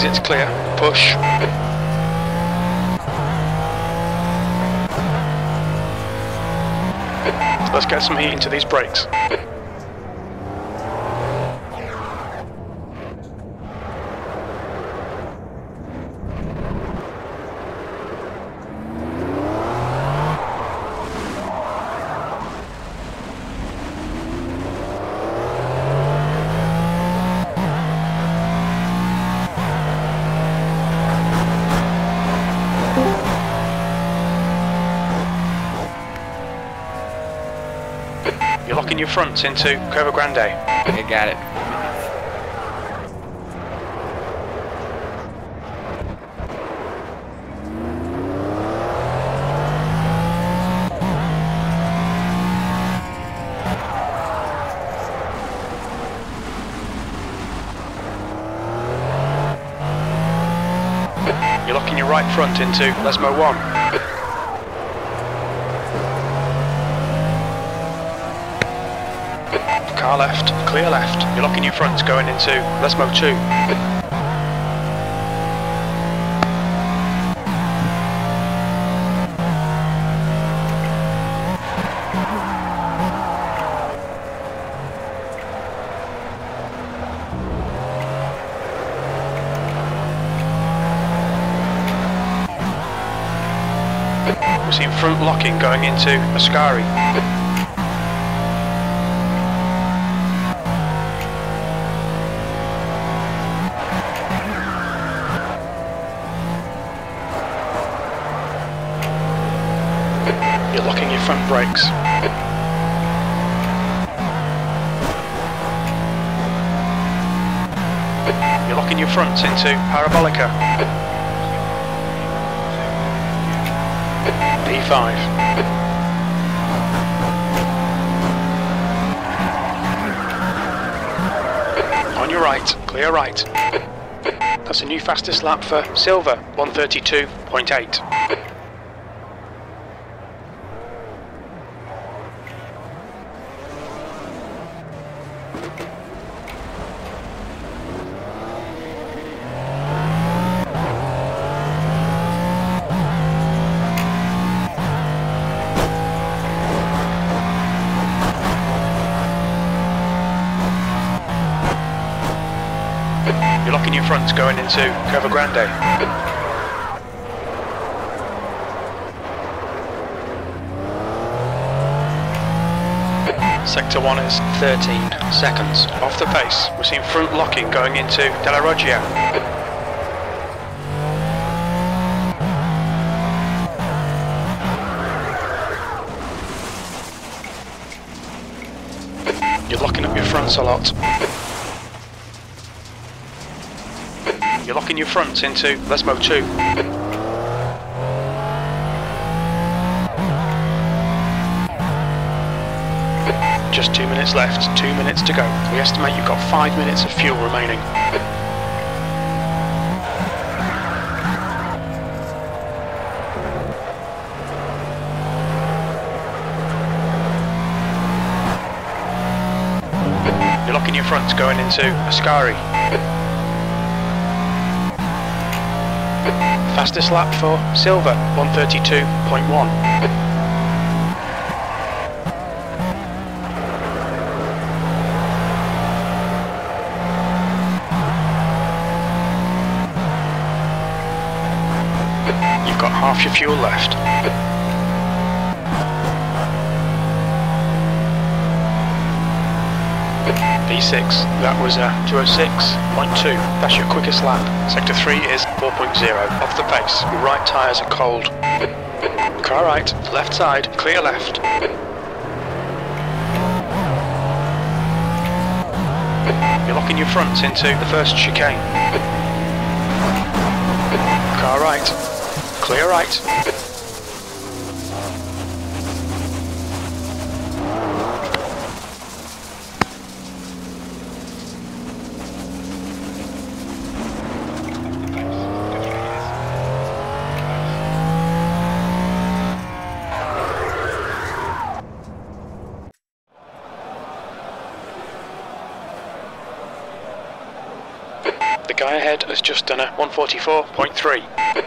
Exit's clear. Push. Let's get some heat into these brakes. You're locking your fronts into Curva Grande. I got it. You're locking your right front into Lesmo 1. Car left, clear left. You're locking your fronts going into Lesmo 2. We're seeing front locking going into Ascari. You're locking your front brakes. You're locking your fronts into Parabolica. P5. On your right, clear right. That's a new fastest lap for Silver, 132.8. You're locking your fronts going into Curva Grande. Sector 1 is 13 seconds off the pace. We're seeing front locking going into Della Roggia. You're locking up your fronts a lot. You're locking your fronts into Lesmo 2. Just 2 minutes left, 2 minutes to go. We estimate you've got 5 minutes of fuel remaining. You're locking your fronts going into Ascari. Fastest lap for Silver, 132.1. You've got half your fuel left. P6, that was a 206.2. That's your quickest lap. Sector 3 is 4.0. Off the pace. Your right tyres are cold. Car right, left side, clear left. You're locking your fronts into the first chicane. Car right, clear right. The guy ahead has just done a 144.3.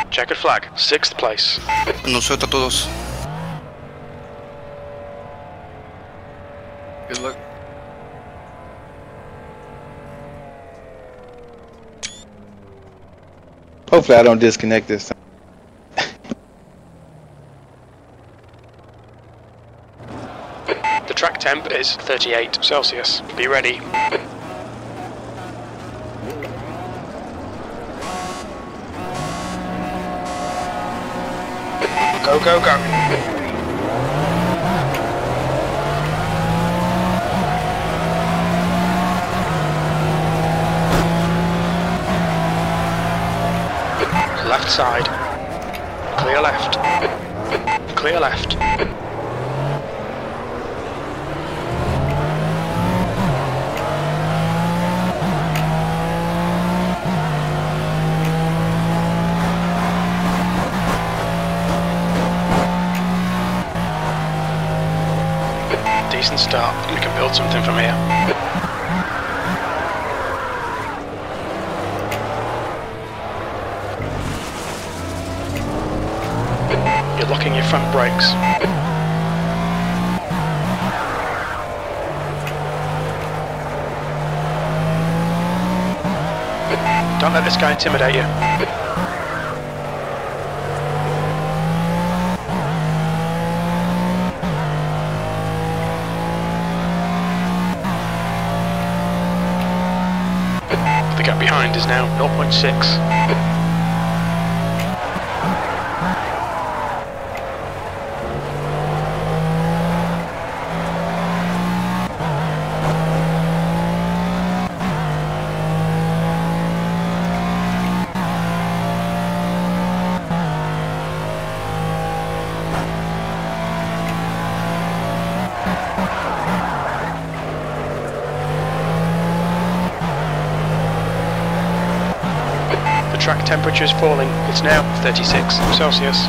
Checkered flag, 6th place. No suelta a todos. Good luck. Hopefully I don't disconnect this time. The track temp is 38 Celsius. Be ready. Go, go, go. Left side. Clear left. Clear left. Decent start. We can build something from here. You're locking your front brakes. Don't let this guy intimidate you. The gap behind is now 0.6. Track temperature is falling. It's now 36 Celsius.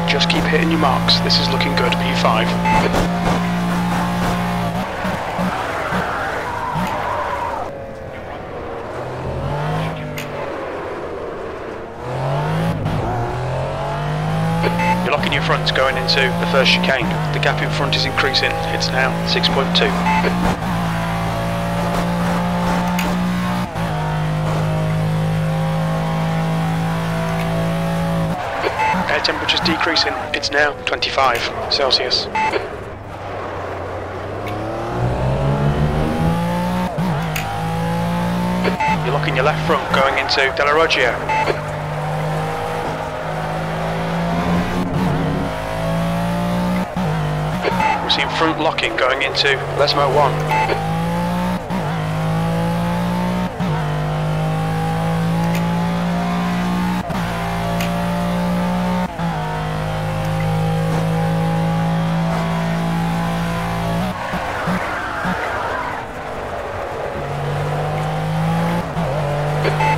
Just keep hitting your marks. This is looking good. P5. You're locking your fronts going into the first chicane. The gap in front is increasing. It's now 6.2. Air temperature's decreasing. It's now 25 Celsius. You're locking your left front going into Della Roggia. We're seeing front locking going into Lesmo 1.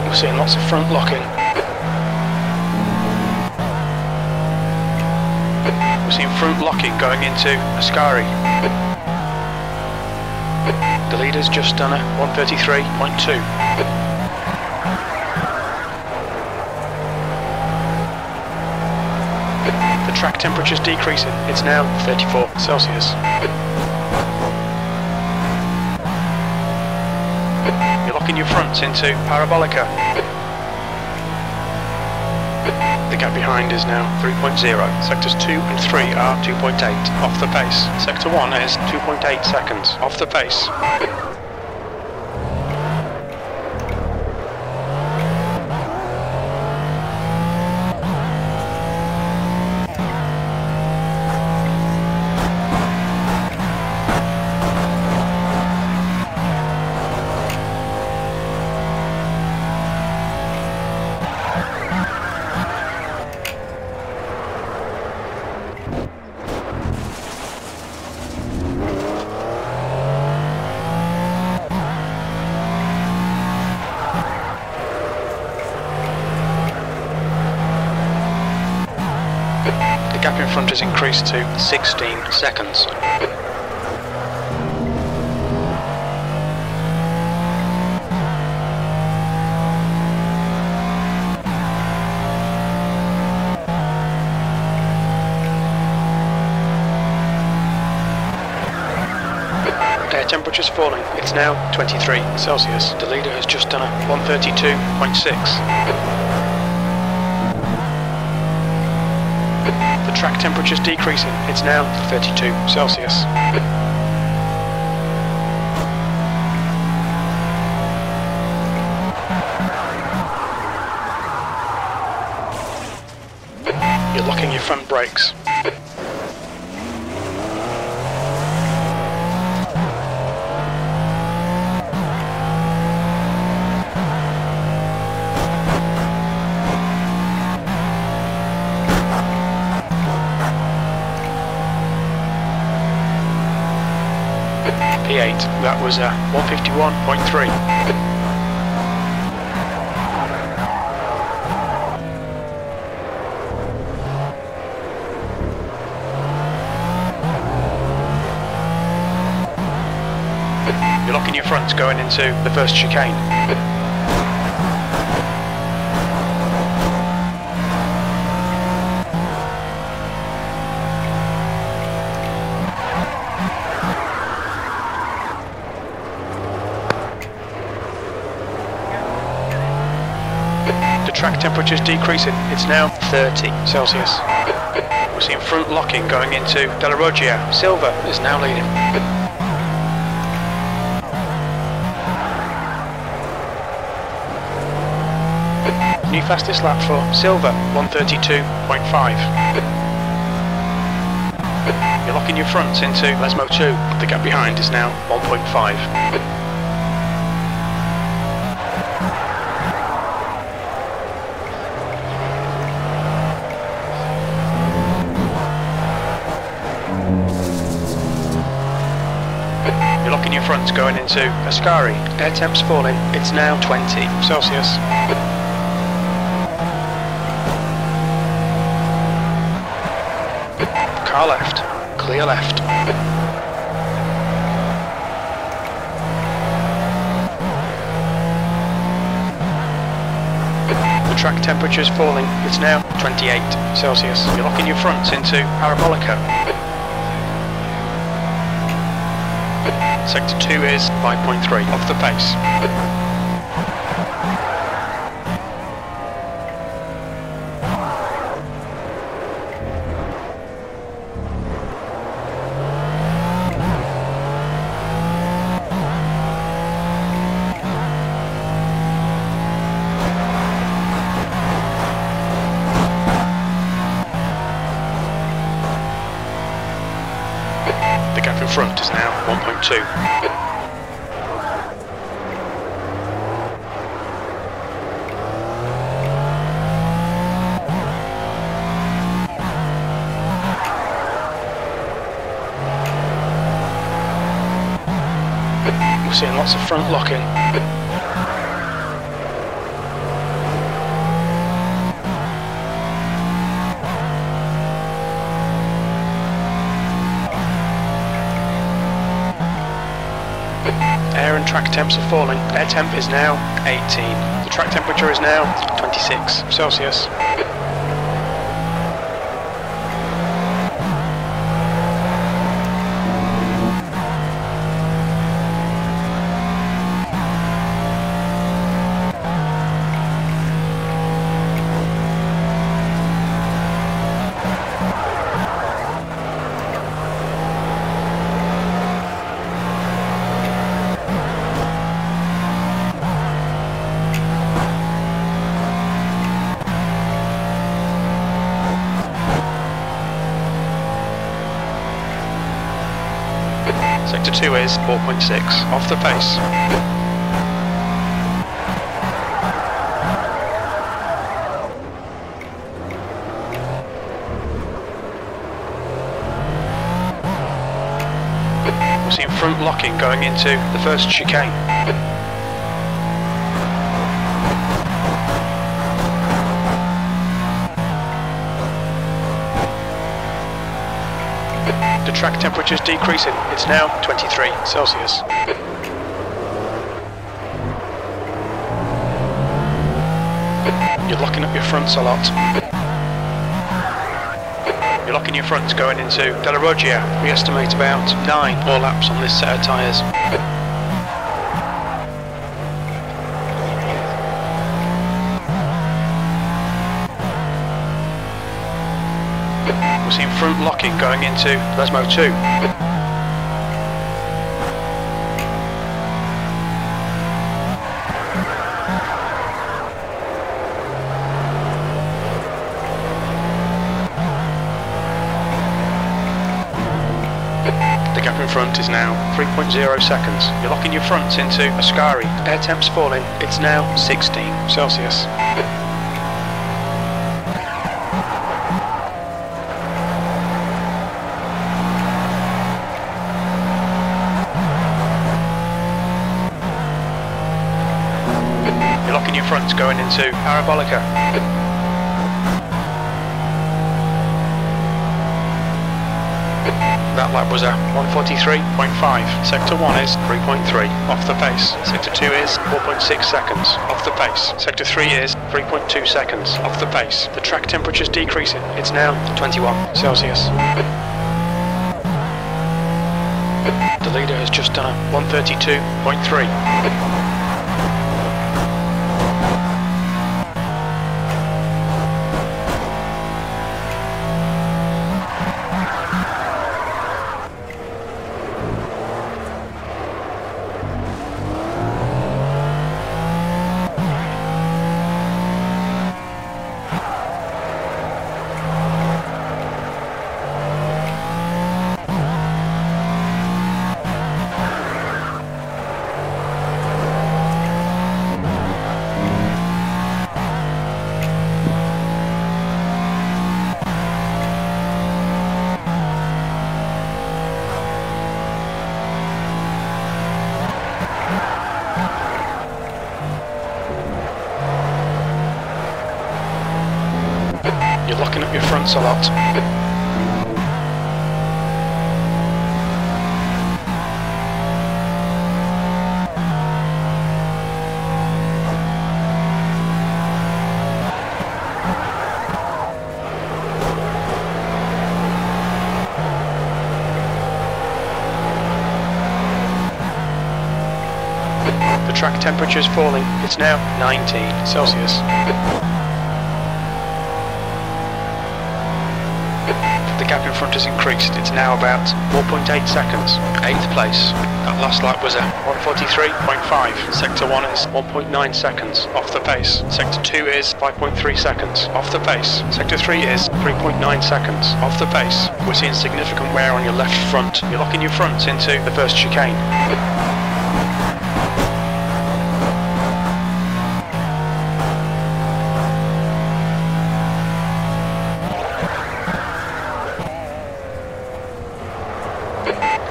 We're seeing lots of front locking. We're seeing front locking going into Ascari. The leader's just done a 133.2. The track temperature's decreasing. It's now 34 Celsius. You're locking your fronts into Parabolica. The gap behind is now 3.0. Sectors 2 and 3 are 2.8 off the pace. Sector 1 is 2.8 seconds off the pace. The gap in front has increased to 16 seconds. Air temperature's falling. It's now 23 Celsius. The leader has just done a 132.6. The track temperature's decreasing. It's now 32 Celsius. You're locking your front brakes. P8, that was 151.3. You're locking your fronts going into the first chicane. The track temperature is decreasing. It's now 30 Celsius. We're seeing front locking going into Della Roggia. Silva is now leading. New fastest lap for Silva, 132.5. You're locking your fronts into Lesmo 2. The gap behind is now 1.5. You're locking your fronts going into Ascari. Air temp's falling. It's now 20 Celsius. Car left. Clear left. The track temperature is falling. It's now 28 Celsius. You're locking your fronts into Parabolica. Sector 2 is 5.3 off the pace. The gap in front is now 1.2. We're seeing lots of front locking. Air and track temps are falling. Air temp is now 18. The track temperature is now 26 Celsius. Sector 2 is 4.6 off the pace. We're seeing front locking going into the first chicane. The track temperature is decreasing. It's now 23 Celsius. You're locking up your fronts a lot. You're locking your fronts going into Della Roggia. We estimate about 9 more laps on this set of tyres. We're seeing front locking going into Lesmo 2. The gap in front is now 3.0 seconds. You're locking your fronts into Ascari. Air temp's falling. It's now 16 Celsius. You're locking your fronts going into Parabolica. That lap was a 1:43.5. Sector 1 is 3.3 off the pace. Sector 2 is 4.6 seconds off the pace. Sector 3 is 3.2 seconds off the pace. The track temperature is decreasing. It's now 21 Celsius. The leader has just done a 1:32.3. You're locking up your fronts a lot. The track temperature is falling. It's now 19 Celsius. The gap in front has increased. It's now about 4.8 seconds. 8th place. That last lap was a 1:43.5. Sector 1 is 1.9 seconds off the pace. Sector 2 is 5.3 seconds off the pace. Sector 3 is 3.9 seconds off the pace. We're seeing significant wear on your left front. You're locking your fronts into the first chicane.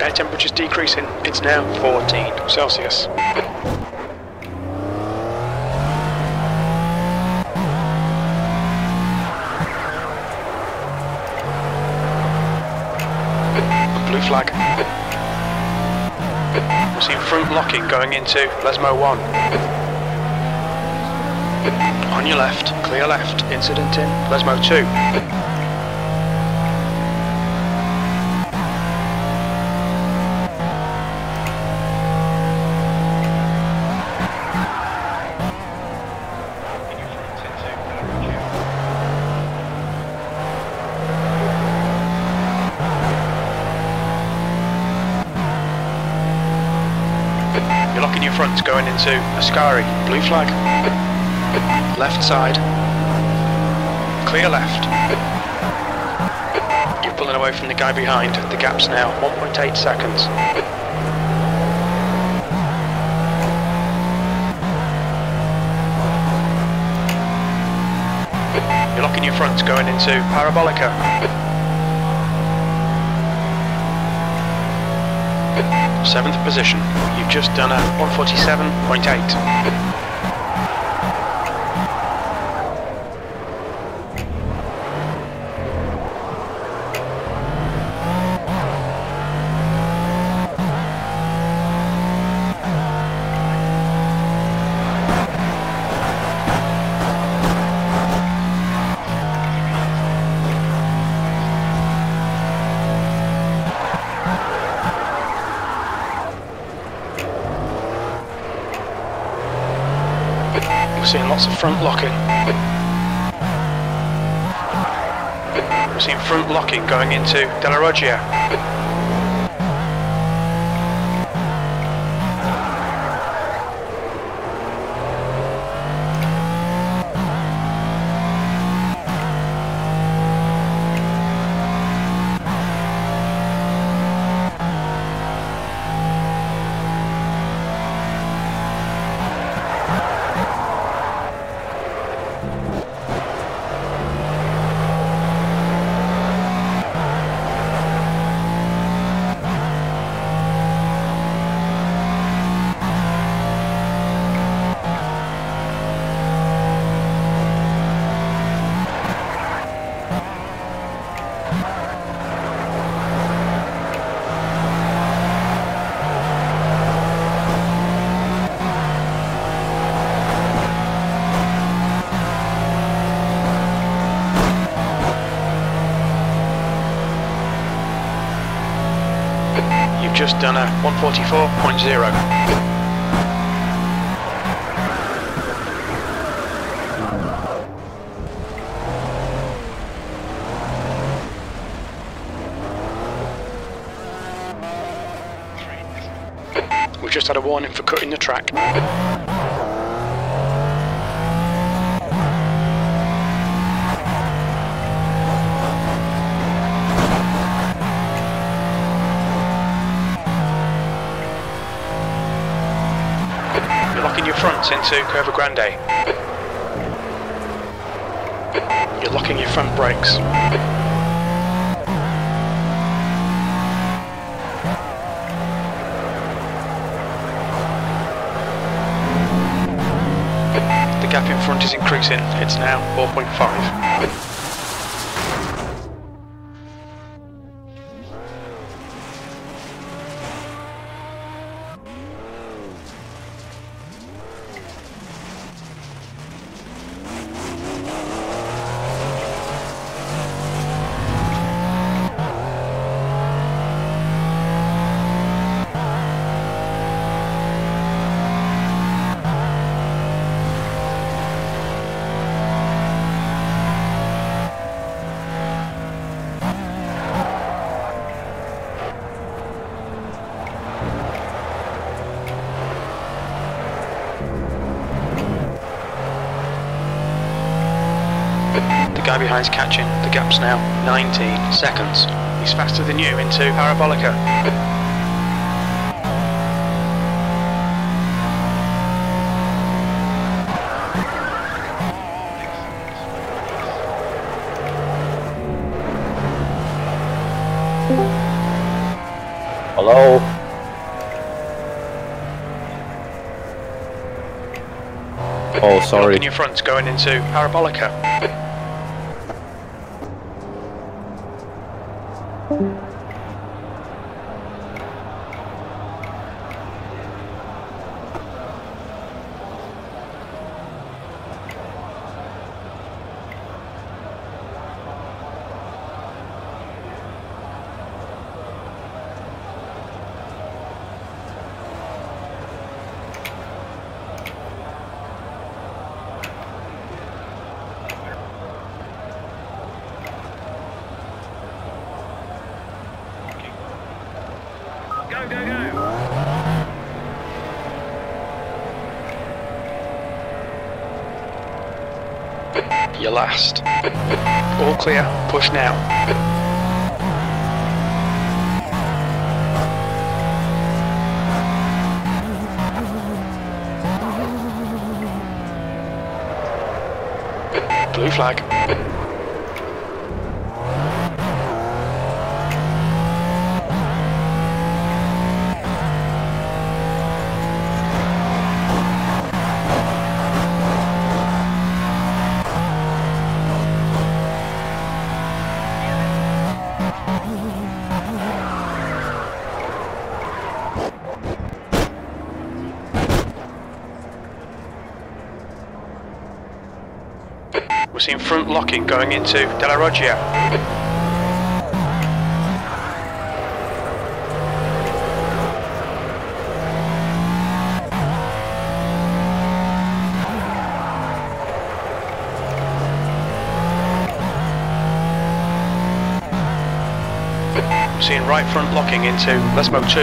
Air temperature's decreasing. It's now 14 Celsius. Blue flag. We're seeing front locking going into Lesmo 1. On your left, clear left, incident in Lesmo 2. You're locking your fronts going into Ascari. Blue flag. Left side. Clear left. You're pulling away from the guy behind. The gap's now 1.8 seconds. You're locking your fronts going into Parabolica. 7th position. You've just done a 1:47.8. Lots of front locking. We're seeing front locking going into Della Roggia. You've just done a 144.0. We've just had a warning for cutting the track. You're locking your fronts into Curva Grande. You're locking your front brakes. The gap in front is increasing. It's now 4.5. The guy behind's catching. The gap's now 19 seconds. He's faster than you into Parabolica. Hello? Oh, sorry. Locking your fronts going into Parabolica. Go, go, go! You're last. All clear. Push now. Blue flag. We're seeing front locking going into Della Roggia. seeing right front locking into Lesmo 2.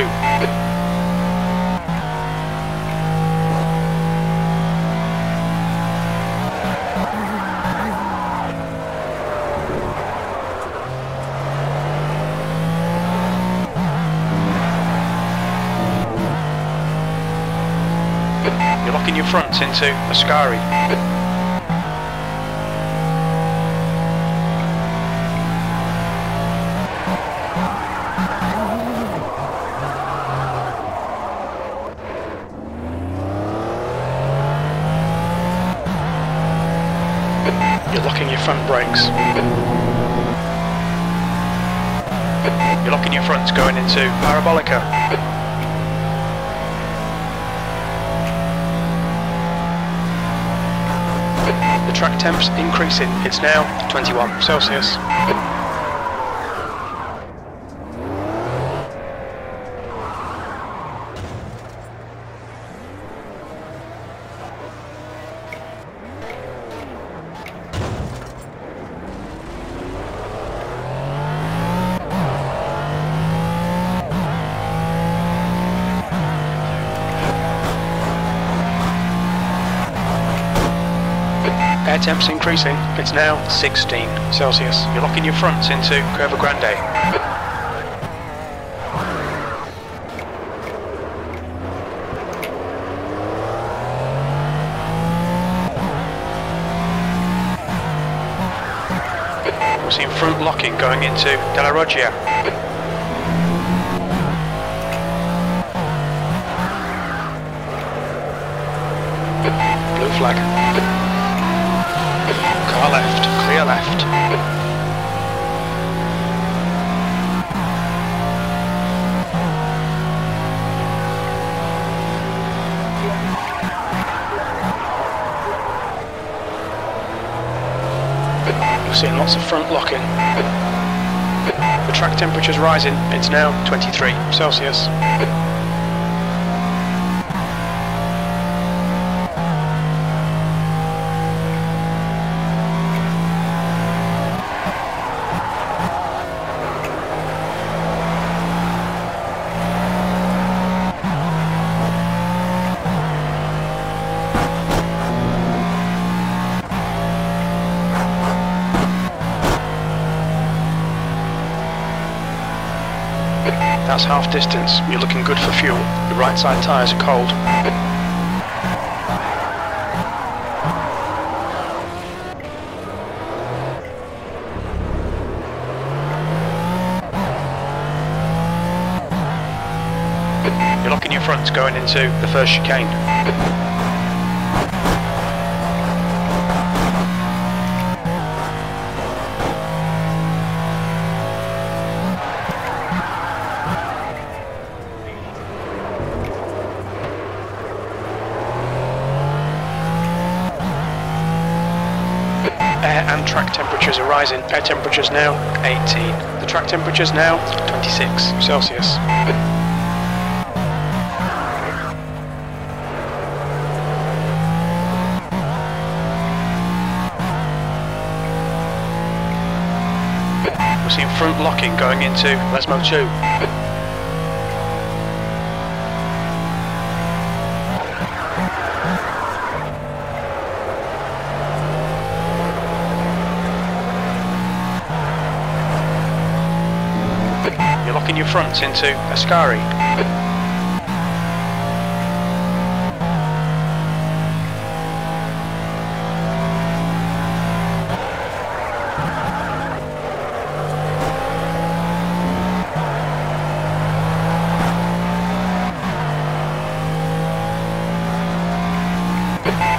You're locking your fronts into Ascari. You're locking your front brakes. You're locking your fronts going into Parabolica. The track temp's increasing. It's now 21 Celsius. Air temp's increasing, it's now 16 Celsius. You're locking your fronts into Curva Grande. We're seeing front locking going into Della Roggia. Blue flag. Car left, clear left. We're seeing lots of front locking. The track temperature's rising, it's now 23 Celsius. That's half distance. You're looking good for fuel. The right side tyres are cold. You're locking your fronts going into the first chicane. Air and track temperatures are rising. Air temperatures now 18. The track temperature's now 26 Celsius. We're seeing front locking going into Lesmo 2. You're locking your fronts into Ascari.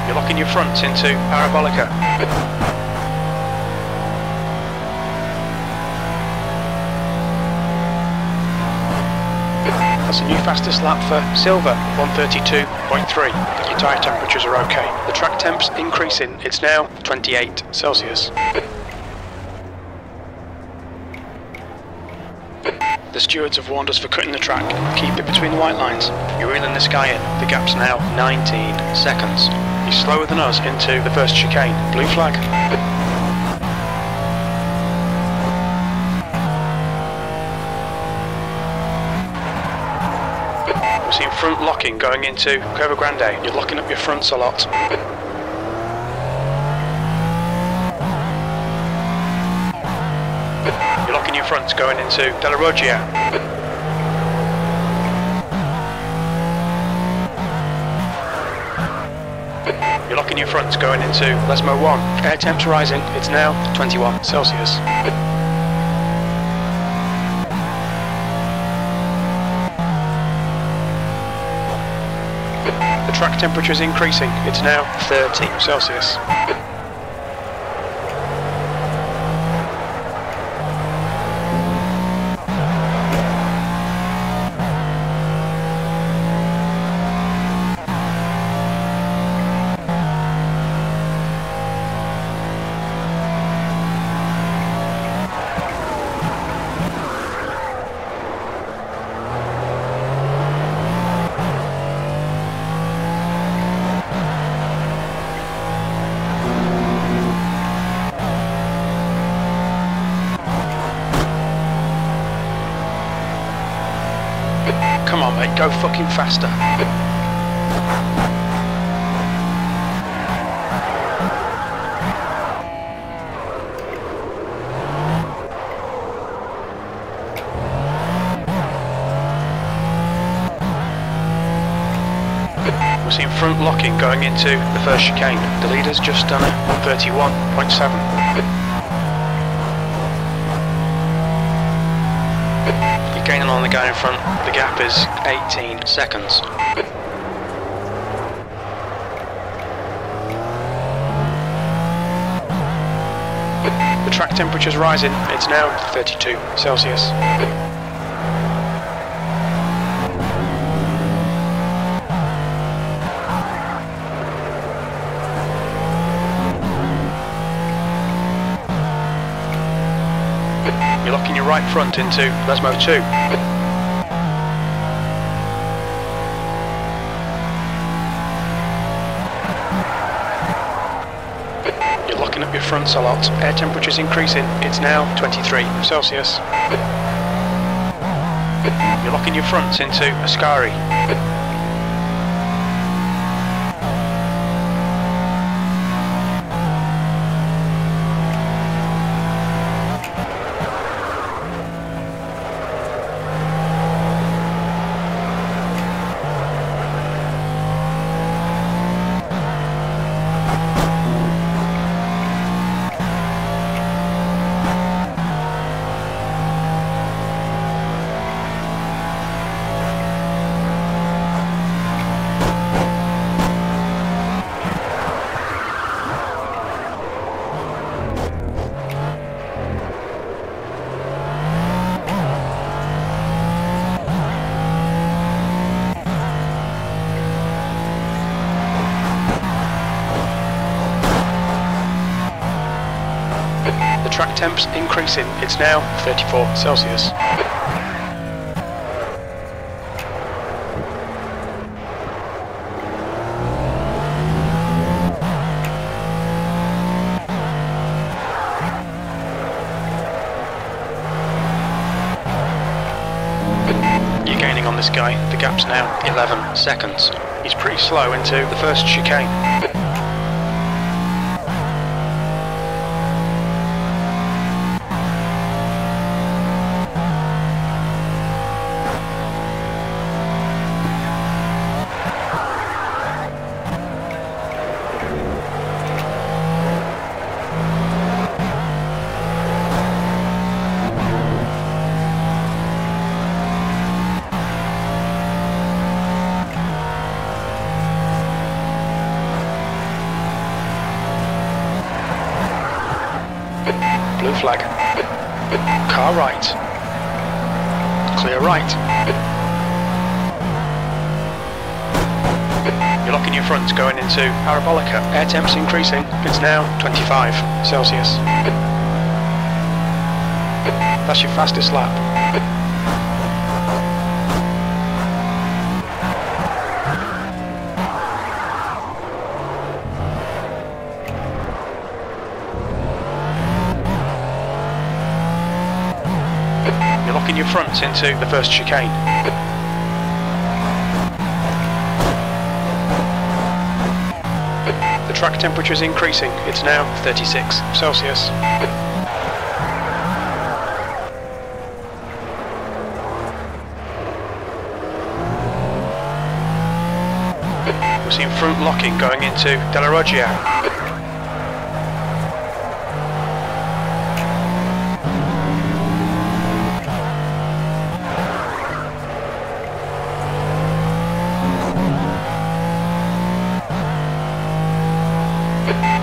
You're locking your fronts into Parabolica. That's a new fastest lap for Silver, 132.3. Your tyre temperatures are okay. The track temp's increasing, it's now 28 Celsius. The stewards have warned us for cutting the track. Keep it between the white lines. You're reeling this guy in. The gap's now 19 seconds. He's slower than us into the first chicane. Blue flag. seeing front locking going into Curva Grande. You're locking up your fronts a lot. You're locking your fronts going into Della Roggia. You're locking your fronts going into Lesmo 1. Air temps rising, it's now 21 Celsius. The track temperature is increasing, it's now 30 Celsius. Come on mate, go fucking faster. We're seeing front locking going into the first chicane. The leader's just done a 131.7. Gaining on the guy in front, the gap is 18 seconds. The track temperature's rising, it's now 32 Celsius. You're locking your right front into Lesmo 2. You're locking up your fronts a lot. Air temperature's increasing. It's now 23 Celsius. You're locking your fronts into Ascari. The track temp's increasing, it's now 34 Celsius. You're gaining on this guy, the gap's now 11 seconds. He's pretty slow into the first chicane. Blue flag. Car right. Clear right. You're locking your fronts going into Parabolica. Air temp's increasing. It's now 25 Celsius. That's your fastest lap. You're locking your fronts into the first chicane. track temperature is increasing. It's now 36 Celsius. We're seeing front locking going into Della Roggia.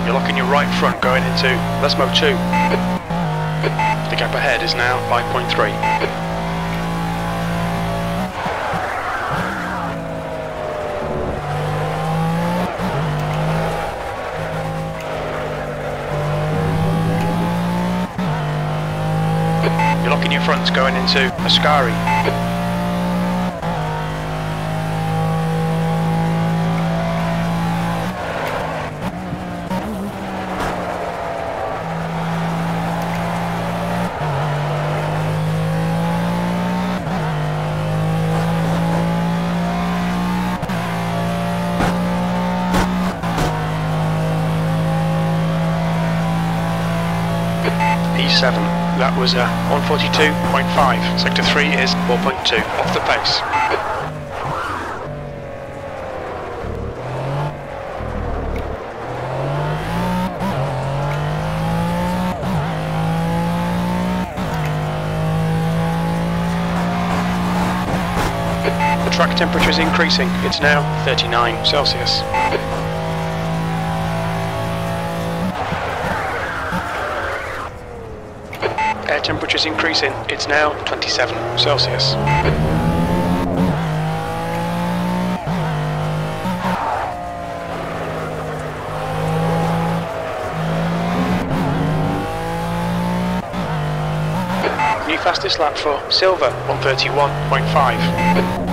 You're locking your right front going into Lesmo 2. The gap ahead is now 5.3. You're locking your fronts going into Ascari. E7, that was 142.5, sector 3 is 4.2, off the pace. The track temperature is increasing, it's now 39 Celsius. Air temperature is increasing, it's now 27 Celsius. New fastest lap for Silver, 131.5.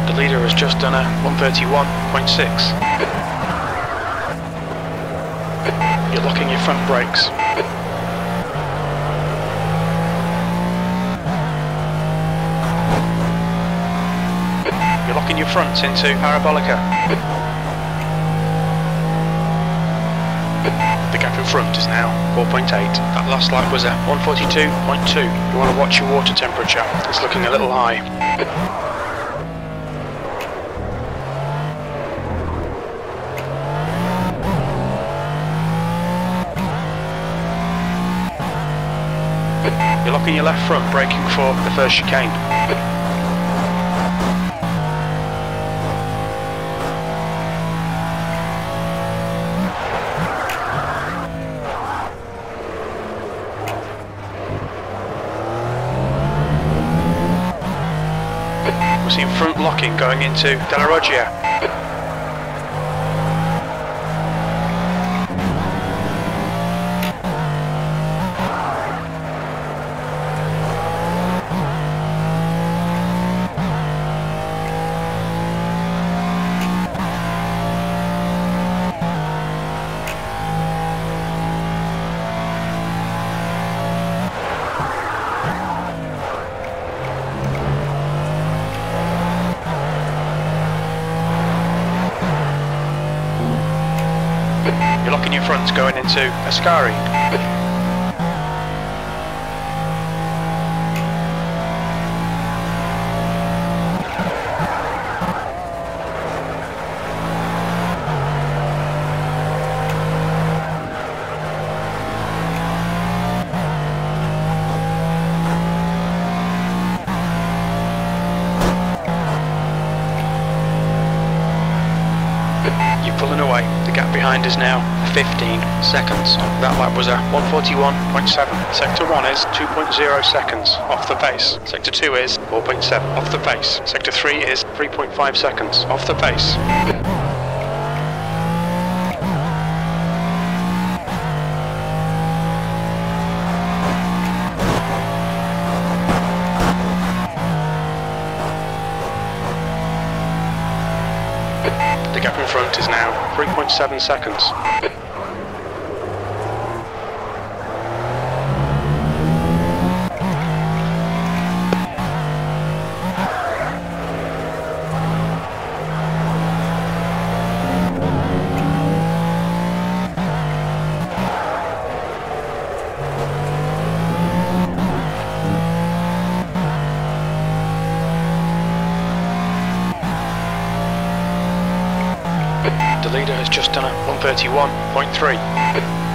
The leader has just done a 131.6. You're locking your front brakes. You're locking your fronts into Parabolica. The gap in front is now 4.8. That last lap was at 142.2. You want to watch your water temperature. It's looking a little high. You're locking your left front, braking for the first chicane. We're seeing front locking going into Della Roggia. You're locking your fronts going into Ascari. You're pulling away. The gap behind is now 15 seconds. That lap was a 141.7. Sector 1 is 2.0 seconds off the pace. Sector 2 is 4.7 off the pace. Sector 3 is 3.5 seconds off the pace. front is now 3.7 seconds. The leader has just done a 131.3.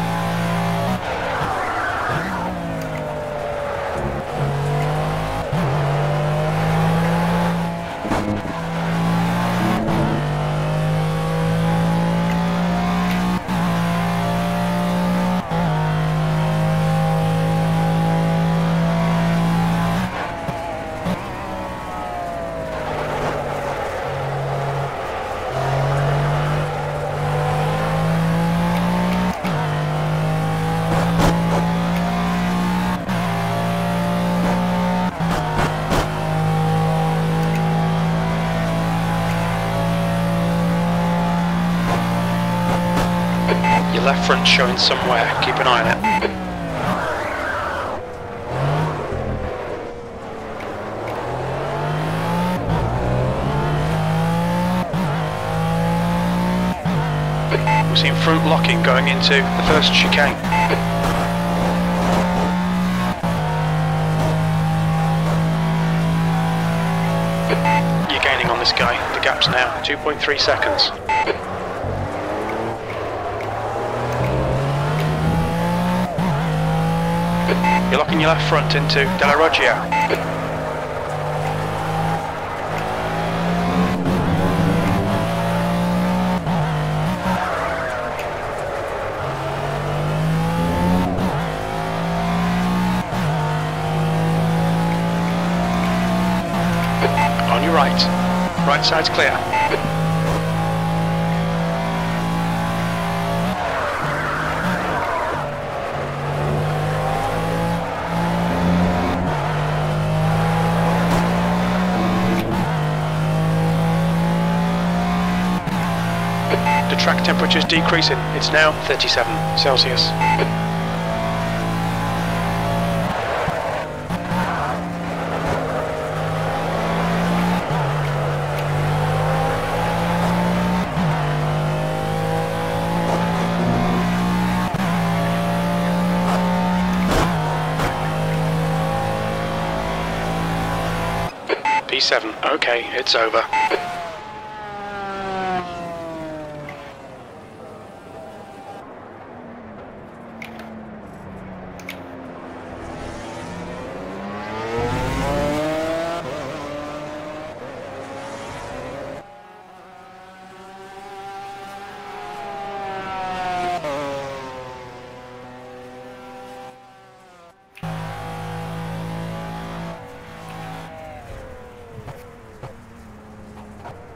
Your left front showing somewhere, keep an eye on it. We're seeing front locking going into the first chicane. You're gaining on this guy, the gap's now 2.3 seconds. You're locking your left front into Della Roggia. On your right. Right side's clear. The track temperature is decreasing. It's now 37 Celsius. P7. Okay, it's over.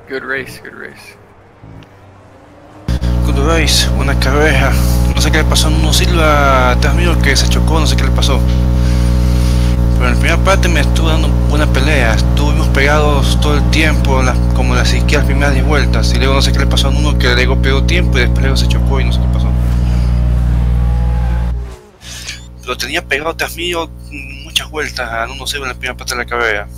Good race, good race. Good race, buena carrera. No sé qué le pasó a Nuno Silva atrás mío, que se chocó, no sé qué le pasó. Pero en la primera parte me estuvo dando buena pelea. Estuvimos pegados todo el tiempo, como las izquierdas primeras 10 vueltas. Y luego no sé qué le pasó a Nuno, que luego pegó tiempo y después luego se chocó y no sé qué pasó. Pero tenía pegado atrás mío muchas vueltas a Nuno Silva en la primera parte de la carrera.